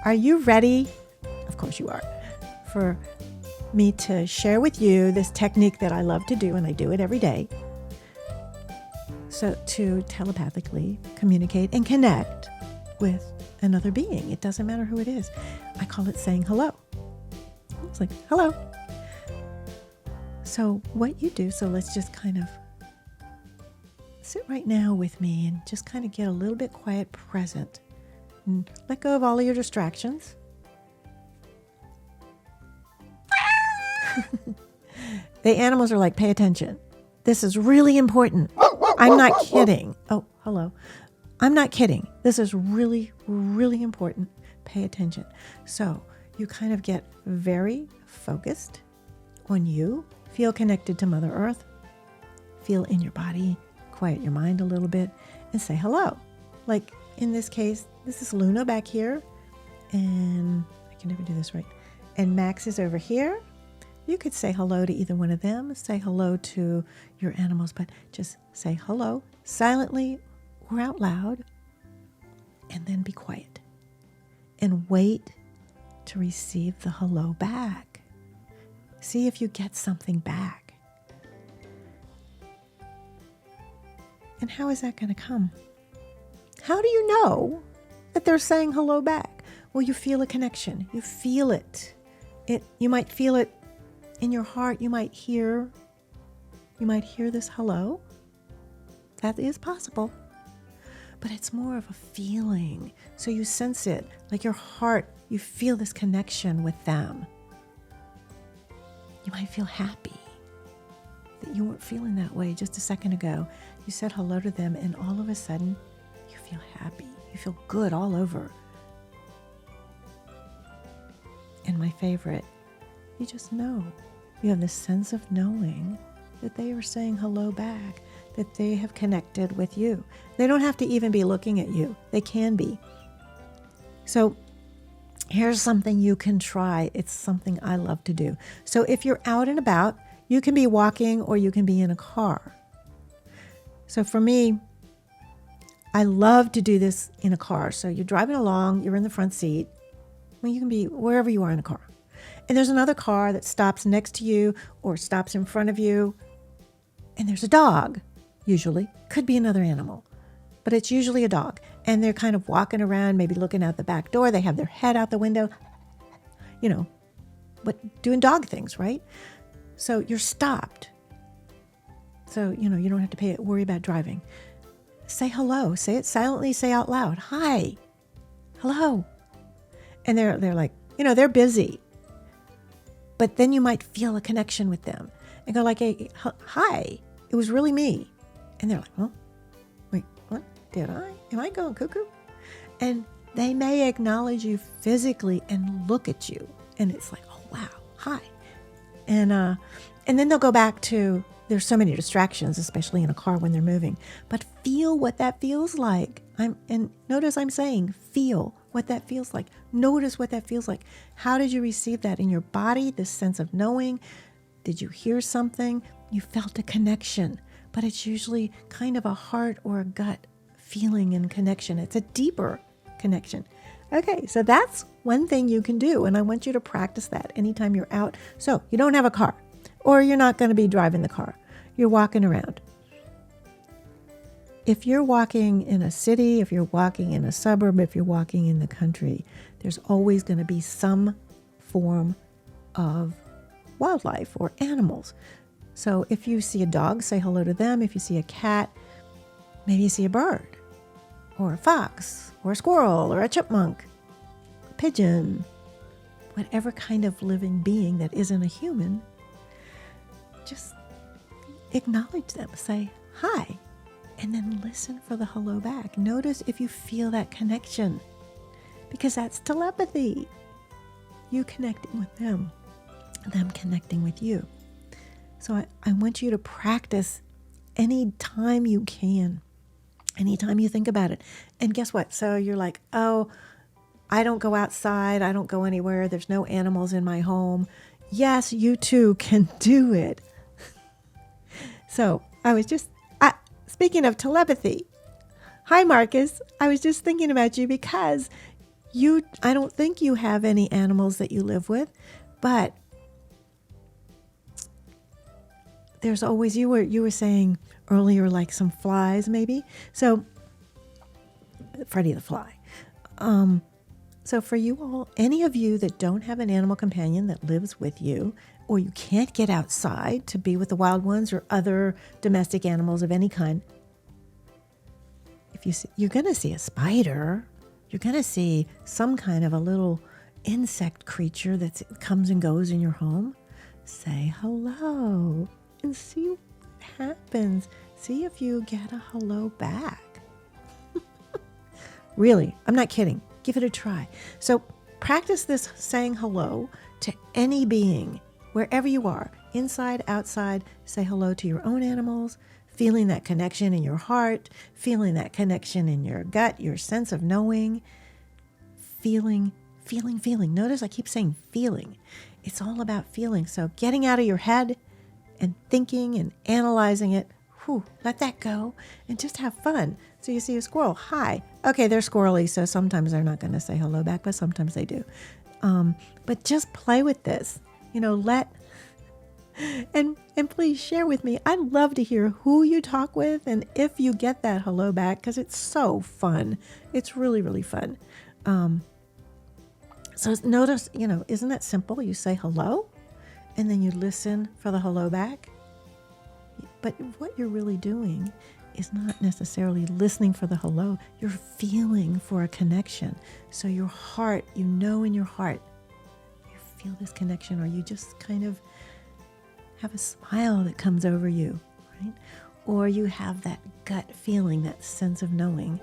are you ready? Of course you are. For me to share with you this technique that I love to do, and I do it every day. So to telepathically communicate and connect with another being. It doesn't matter who it is. I call it saying hello. It's like, hello. So what you do, so let's just kind of sit right now with me and just kind of get a little bit quiet, present, and let go of all of your distractions. The animals are like, pay attention. This is really important. I'm not kidding. Oh, hello. I'm not kidding. This is really, really important. Pay attention. So you kind of get very focused on you. Feel connected to Mother Earth. Feel in your body. Quiet your mind a little bit and say hello. Like in this case, this is Luna back here. And I can never do this right. And Max is over here. You could say hello to either one of them. Say hello to your animals, but just say hello silently or out loud. And then be quiet. And wait to receive the hello back. See if you get something back. And how is that going to come? How do you know that they're saying hello back? Well, you feel a connection. You feel it. You might feel it in your heart. You might hear this hello. That is possible. But it's more of a feeling. So you sense it, like your heart, you feel this connection with them. You might feel happy that you weren't feeling that way just a second ago. You said hello to them, and all of a sudden, you feel happy. You feel good all over. And my favorite, you just know. You have this sense of knowing that they are saying hello back, that they have connected with you. They don't have to even be looking at you. They can be. So here's something you can try. It's something I love to do. So if you're out and about, you can be walking or you can be in a car. So for me, I love to do this in a car. So you're driving along, you're in the front seat. Well, you can be wherever you are in a car. And there's another car that stops next to you or stops in front of you. And there's a dog, usually. Could be another animal. But it's usually a dog. And they're kind of walking around, maybe looking out the back door. They have their head out the window. But doing dog things, right? So you're stopped. So, you don't have to worry about driving. Say hello. Say it silently. Say out loud. Hi. Hello. And they're like, they're busy. But then you might feel a connection with them and go like, hey, hi, it was really me. And they're like, oh, wait, what? Am I going cuckoo? And they may acknowledge you physically and look at you. And it's like, oh, wow, hi. And then they'll go back to, there's so many distractions, especially in a car when they're moving. But feel what that feels like. And notice I'm saying feel what that feels like. Notice what that feels like. How did you receive that in your body, this sense of knowing? Did you hear something? You felt a connection, but it's usually kind of a heart or a gut feeling and connection. It's a deeper connection. Okay, so that's one thing you can do, and I want you to practice that anytime you're out. So you don't have a car, or you're not going to be driving the car. You're walking around. If you're walking in a city, if you're walking in a suburb, if you're walking in the country, there's always going to be some form of wildlife or animals. So if you see a dog, say hello to them. If you see a cat, maybe you see a bird or a fox or a squirrel or a chipmunk, a pigeon, whatever kind of living being that isn't a human, just acknowledge them. Say hi. And then listen for the hello back. Notice if you feel that connection, because that's telepathy. You connecting with them connecting with you. So I want you to practice any time you can, anytime you think about it. And guess what? So you're like, oh, I don't go outside. I don't go anywhere. There's no animals in my home. Yes, you too can do it. So speaking of telepathy, hi Marcus, I was just thinking about you because I don't think you have any animals that you live with, but there's always, you were saying earlier, like some flies maybe. So Freddy the Fly. So for you all, any of you that don't have an animal companion that lives with you, or you can't get outside to be with the wild ones or other domestic animals of any kind, you're going to see a spider, you're going to see some kind of a little insect creature that comes and goes in your home, say hello and see what happens. See if you get a hello back. Really, I'm not kidding. Give it a try. So practice this saying hello to any being, wherever you are, inside, outside. Say hello to your own animals, feeling that connection in your heart, feeling that connection in your gut, your sense of knowing, feeling. Notice I keep saying feeling. It's all about feeling. So getting out of your head and thinking and analyzing it, let that go and just have fun. So you see a squirrel, hi. Okay, they're squirrely, so sometimes they're not going to say hello back, but sometimes they do. But just play with this, and please share with me. I'd love to hear who you talk with and if you get that hello back, because it's so fun. It's really, really fun. So notice, isn't that simple? You say hello, and then you listen for the hello back. But what you're really doing is not necessarily listening for the hello. You're feeling for a connection. So your heart, in your heart, you feel this connection, or you just kind of have a smile that comes over you, right? Or you have that gut feeling, that sense of knowing.